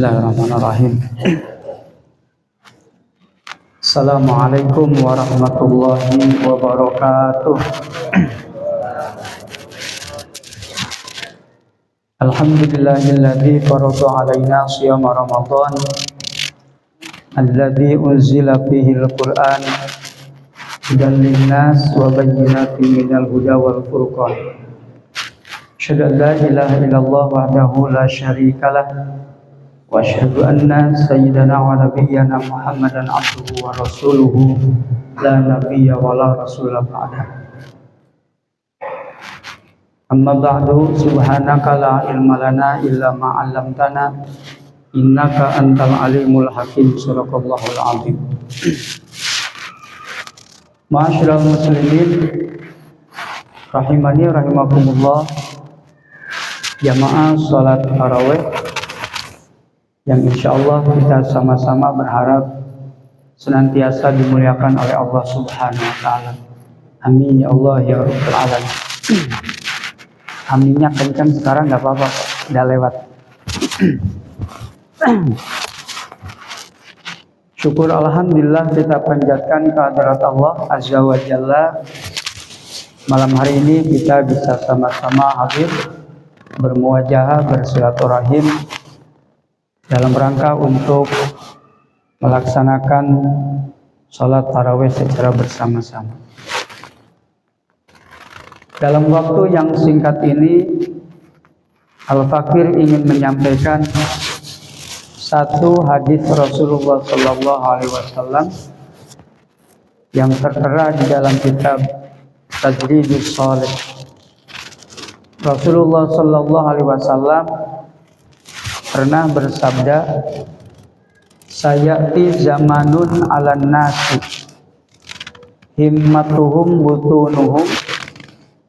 Bismillahirrahmanirrahim. Assalamualaikum warahmatullahi wabarakatuh. Alhamdulillahilladzi farada alaina shiyama Ramadan alladzi unzila fihi al-Qur'an hudan linnas wa bayyinatin minal huda wal furqan. Asyhadu an la ilaha illallah wahdahu la syarikalah wa asyhadu anna sayyidana wa nabiyyana Muhammadan abduhu wa rasuluhu la nabiyya wa la rasula ba'da. Amma ba'du, subhanaka la ilma lana illa ma 'allamtana innaka antal alimul hakim. Sadaqallahul azim. Ma'asyiral muslimin rahimani rahimakumullah, jamaah salat tarawih yang insyaallah kita sama-sama berharap senantiasa dimuliakan oleh Allah Subhanahu wa taala. Amin ya Allah ya rabbal alamin. Aminnya kencang sekarang enggak apa-apa, udah lewat. Syukur alhamdulillah kita panjatkan kehadirat Allah Azza wa Jalla. Malam hari ini kita bisa sama-sama hadir bermuajahah, bersilaturahim dalam rangka untuk melaksanakan sholat tarawih secara bersama-sama. Dalam waktu yang singkat ini, Al-Fakir ingin menyampaikan satu hadis Rasulullah SAW yang tertera di dalam kitab Tajridus Shalih. Rasulullah SAW pernah bersabda, sayati zamanun 'alan nasi himmatuhum butunuhum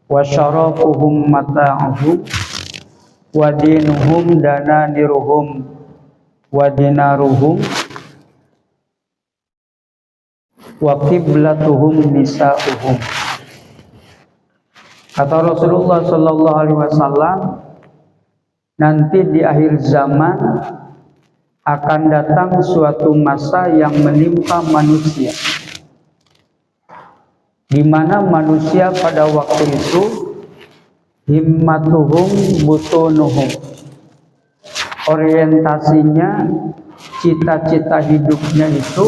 wa syarafuhum mata'uhum wa dinuhum dananiruhum wa dinaruhum wa qiblatuhum nisa'uhum. Kata Rasulullah SAW, nanti di akhir zaman akan datang suatu masa yang menimpa manusia, di mana manusia pada waktu itu himmatuhum butunuhum, orientasinya, cita-cita hidupnya itu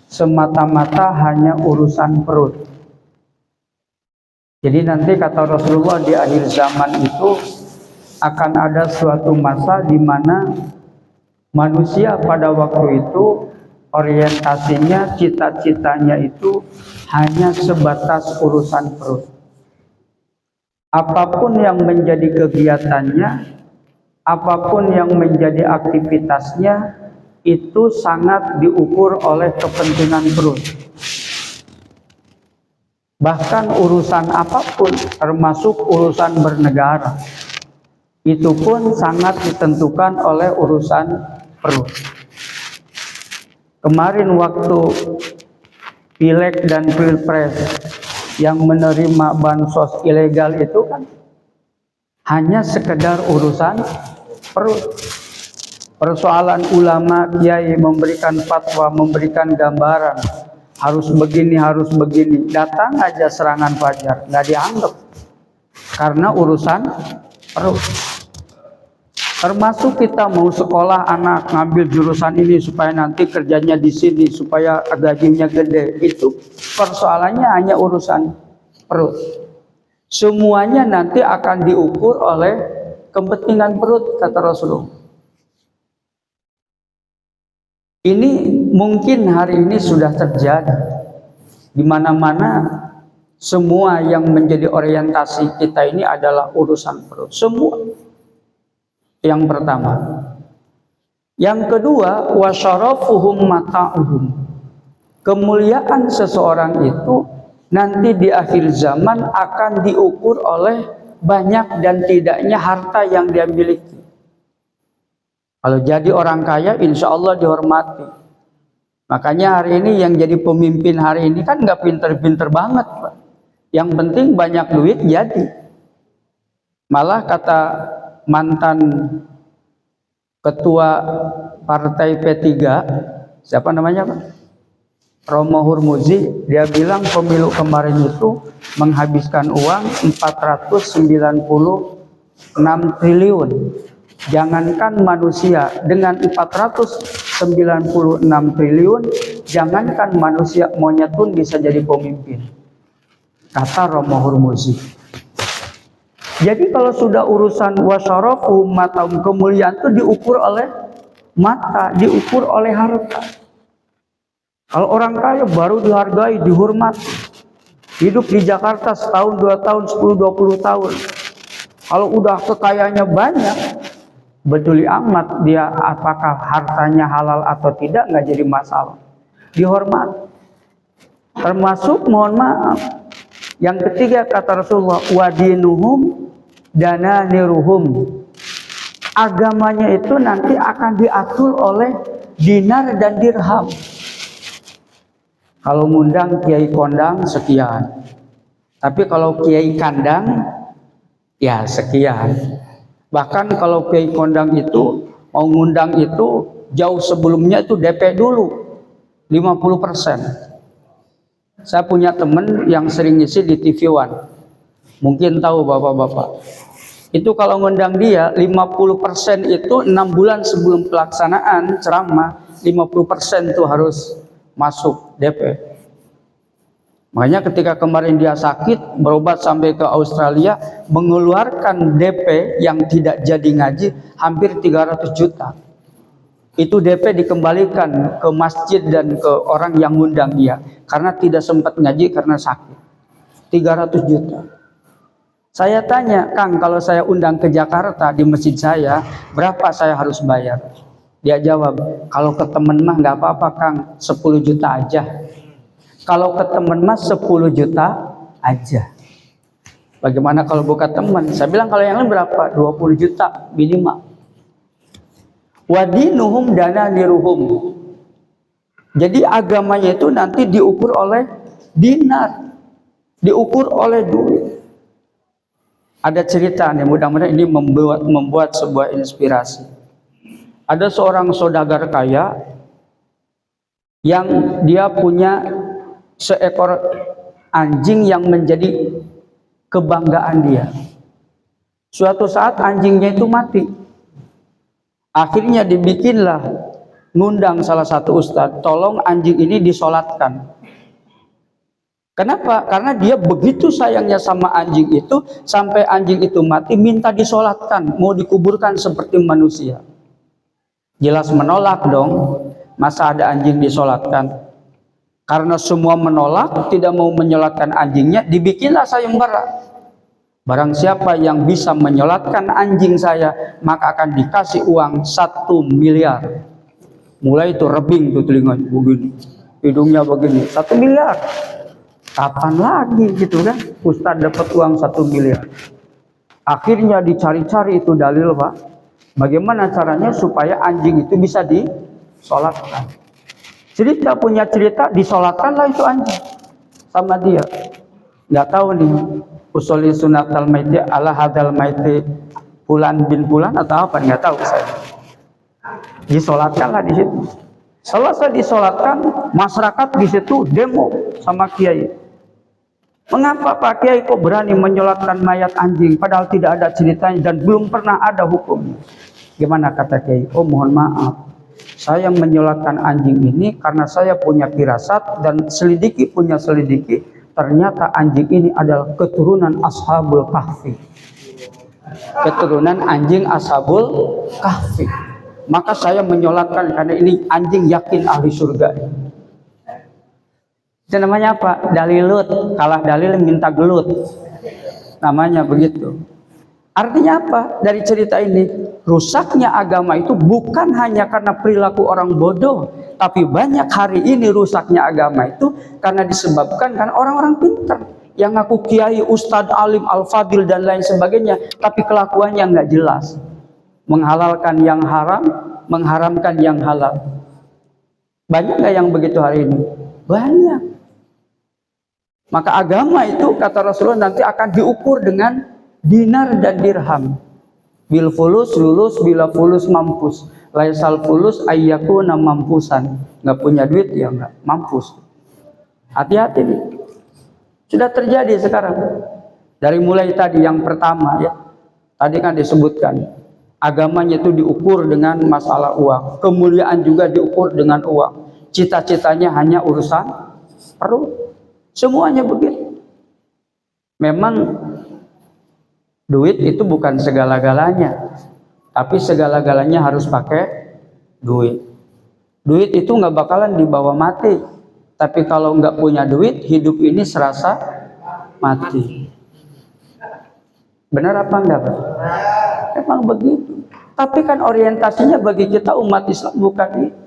semata-mata hanya urusan perut. Jadi nanti kata Rasulullah di akhir zaman itu akan ada suatu masa di mana manusia pada waktu itu orientasinya, cita-citanya itu hanya sebatas urusan perut. Apapun yang menjadi kegiatannya, apapun yang menjadi aktivitasnya, itu sangat diukur oleh kepentingan perut. Bahkan urusan apapun, termasuk urusan bernegara, itu pun sangat ditentukan oleh urusan perut. Kemarin waktu pileg dan pilpres yang menerima bansos ilegal itu kan hanya sekedar urusan perut. Persoalan ulama, kiai memberikan fatwa, memberikan gambaran, harus begini, harus begini, datang aja serangan fajar, nggak dianggap karena urusan perut. Termasuk kita mau sekolah anak ngambil jurusan ini supaya nanti kerjanya di sini, supaya gajinya gede, itu persoalannya hanya urusan perut. Semuanya nanti akan diukur oleh kepentingan perut, kata Rasulullah. Ini mungkin hari ini sudah terjadi di mana-mana. Semua yang menjadi orientasi kita ini adalah urusan perut. Semua. Yang pertama. Yang kedua, wasyarafuhum mata'uhum. Kemuliaan seseorang itu nanti di akhir zaman akan diukur oleh banyak dan tidaknya harta yang dia miliki. Kalau jadi orang kaya, insya Allah dihormati. Makanya hari ini yang jadi pemimpin hari ini kan nggak pinter-pinter banget, Pak. Yang penting banyak duit jadi. Malah kata mantan ketua partai P3, siapa namanya Pak? Romo Hurmuzi, dia bilang pemilu kemarin itu menghabiskan uang 496 triliun. Jangankan manusia, dengan 496 triliun, jangankan manusia, monyet pun bisa jadi pemimpin, kata Romo Hurmuzi. Jadi kalau sudah urusan wasyarafu matam, kemuliaan itu diukur oleh mata, diukur oleh harta. Kalau orang kaya baru dihargai, dihormati. Hidup di Jakarta setahun, 2 tahun, 10, 20 tahun. Kalau udah kekayaannya banyak, peduli amat dia apakah hartanya halal atau tidak, nggak jadi masalah. Dihormati. Termasuk, mohon maaf, yang ketiga kata Rasulullah, wadinuhum dananiruhum. Agamanya itu nanti akan diatur oleh dinar dan dirham. Kalau ngundang kiai kondang sekian, tapi kalau kiai kandang ya sekian. Bahkan kalau kiai kondang itu mau ngundang itu jauh sebelumnya itu DP dulu 50%. Saya punya temen yang sering ngisi di TV One, mungkin tahu bapak-bapak. Itu kalau ngundang dia 50% itu 6 bulan sebelum pelaksanaan ceramah, 50% tuh harus masuk DP. Makanya ketika kemarin dia sakit, berobat sampai ke Australia, mengeluarkan DP yang tidak jadi ngaji hampir 300 juta. Itu DP dikembalikan ke masjid dan ke orang yang ngundang dia, karena tidak sempat ngaji karena sakit. 300 juta. Saya tanya, Kang, kalau saya undang ke Jakarta di masjid saya, berapa saya harus bayar? Dia jawab, kalau ke temen mah nggak apa-apa Kang, 10 juta aja. Kalau ke temen mah 10 juta aja. Bagaimana kalau bukan teman? Saya bilang kalau yang lain berapa? 20 juta minimal. Wadinuhum dananiruhum. Jadi agamanya itu nanti diukur oleh dinar, diukur oleh duit. Ada cerita nih, mudah-mudahan ini membuat sebuah inspirasi. Ada seorang saudagar kaya yang dia punya seekor anjing yang menjadi kebanggaan dia. Suatu saat anjingnya itu mati. Akhirnya dibikinlah, ngundang salah satu ustadz, tolong anjing ini disolatkan. Kenapa? Karena dia begitu sayangnya sama anjing itu, sampai anjing itu mati minta disolatkan, mau dikuburkan seperti manusia. Jelas menolak dong, masa ada anjing disolatkan. Karena semua menolak, tidak mau menyolatkan anjingnya, dibikinlah sayembara. Barang siapa yang bisa menyolatkan anjing saya, maka akan dikasih uang 1 miliar. Mulai itu rebing tuh telinganya begini, hidungnya begini, 1 miliar. Kapan lagi gitu kan, Ustadz dapat uang 1 miliar. Akhirnya dicari-cari itu dalil Pak. Bagaimana caranya supaya anjing itu bisa disolatkan? Jadi kita punya cerita, disolatkanlah itu anjing sama dia. Nggak tahu nih, usuli sunatal maiti ala hadal maiti fulan bin fulan atau apa, nggak tahu saya. Disolatkanlah di situ. Selesai disolatkan, masyarakat di situ demo sama kiai. Mengapa Pak Kiai kok berani menyolatkan mayat anjing padahal tidak ada ceritanya dan belum pernah ada hukumnya? Gimana kata Kiai? Oh mohon maaf, saya menyolatkan anjing ini karena saya punya firasat dan punya selidiki, ternyata anjing ini adalah keturunan Ashabul Kahfi. Keturunan anjing Ashabul Kahfi. Maka saya menyolatkan karena ini anjing yakin ahli surga. Itu namanya apa? Dalilut. Kalah dalil minta gelut. Namanya begitu. Artinya apa? Dari cerita ini, rusaknya agama itu bukan hanya karena perilaku orang bodoh, tapi banyak hari ini rusaknya agama itu karena disebabkan kan orang-orang pintar yang ngaku kiai, ustadz, alim, al-fadil dan lain sebagainya, tapi kelakuannya nggak jelas. Menghalalkan yang haram, mengharamkan yang halal. Banyak nggak yang begitu hari ini? Banyak. Maka agama itu kata Rasulullah nanti akan diukur dengan dinar dan dirham. Bil fulus lulus, bila fulus mampus. Laisal fulus ayyakuna mampusan. Nggak punya duit ya nggak mampus. Hati-hati nih. Sudah terjadi sekarang. Dari mulai tadi yang pertama ya. Tadi kan disebutkan agamanya itu diukur dengan masalah uang. Kemuliaan juga diukur dengan uang. Cita-citanya hanya urusan perut. Semuanya begitu. Memang duit itu bukan segala-galanya, tapi segala-galanya harus pakai duit. Duit itu nggak bakalan dibawa mati, tapi kalau nggak punya duit, hidup ini serasa mati. Benar apa enggak, Pak? Emang begitu. Tapi kan orientasinya bagi kita umat Islam bukan itu.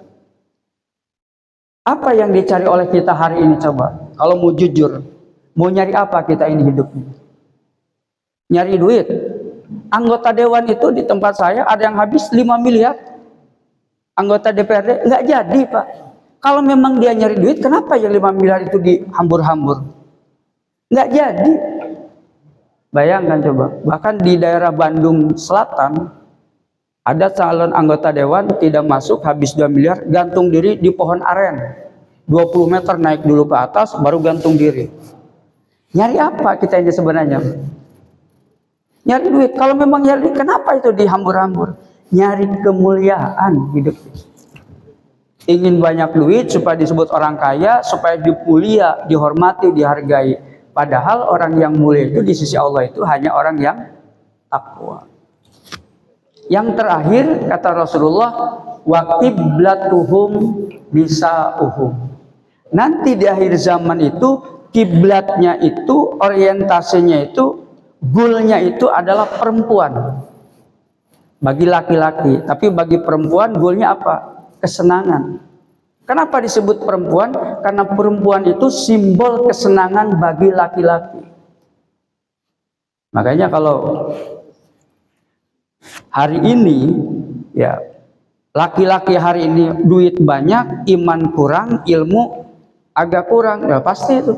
Apa yang dicari oleh kita hari ini coba? Kalau mau jujur, mau nyari apa kita ini hidupnya? Nyari duit. Anggota dewan itu di tempat saya ada yang habis 5 miliar. Anggota DPRD nggak jadi, Pak. Kalau memang dia nyari duit, kenapa ya 5 miliar itu dihambur-hambur? Nggak jadi. Bayangkan coba. Bahkan di daerah Bandung Selatan ada calon anggota dewan tidak masuk, habis 2 miliar, gantung diri di pohon aren. 20 meter naik dulu ke atas, baru gantung diri. Nyari apa kita ini sebenarnya? Nyari duit. Kalau memang nyari duit, kenapa itu dihambur-hambur? Nyari kemuliaan hidup. Ingin banyak duit supaya disebut orang kaya, supaya dimulia, dihormati, dihargai. Padahal orang yang mulia itu di sisi Allah itu hanya orang yang takwa. Yang terakhir kata Rasulullah, wa qiblatuhum nisa'uhum. Nanti di akhir zaman itu kiblatnya itu, orientasinya itu, goalnya itu adalah perempuan. Bagi laki-laki, tapi bagi perempuan goalnya apa? Kesenangan. Kenapa disebut perempuan? Karena perempuan itu simbol kesenangan bagi laki-laki. Makanya kalau hari ini ya laki-laki hari ini duit banyak, iman kurang, ilmu agak kurang, ya pasti itu.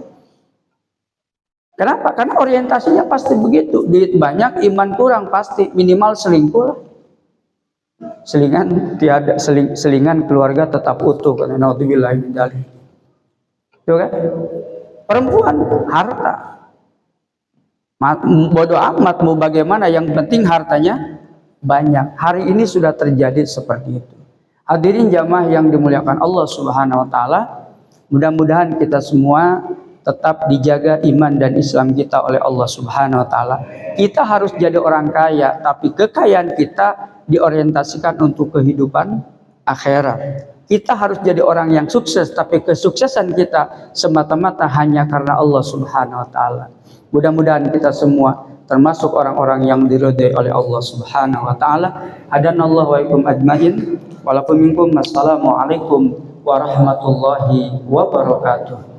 Kenapa? Karena orientasinya pasti begitu. Duit banyak, iman kurang, pasti minimal selingkuh lah. Selingan tiada, selingan keluarga tetap utuh, karena naudzubillah min dzalik. Itu kan? Perempuan harta. Bodoh amat mau bagaimana, yang penting hartanya banyak. Hari ini sudah terjadi seperti itu. Hadirin jamaah yang dimuliakan Allah Subhanahu wa taala, mudah-mudahan kita semua tetap dijaga iman dan Islam kita oleh Allah Subhanahu wa taala. Kita harus jadi orang kaya, tapi kekayaan kita diorientasikan untuk kehidupan akhirat. Kita harus jadi orang yang sukses, tapi kesuksesan kita semata-mata hanya karena Allah Subhanahu wa taala. Mudah-mudahan kita semua termasuk orang-orang yang diridhai oleh Allah Subhanahu wa taala. Hadanallahu wa ikum ajmain. Walakum minkum. Assalamualaikum warahmatullahi wabarakatuh.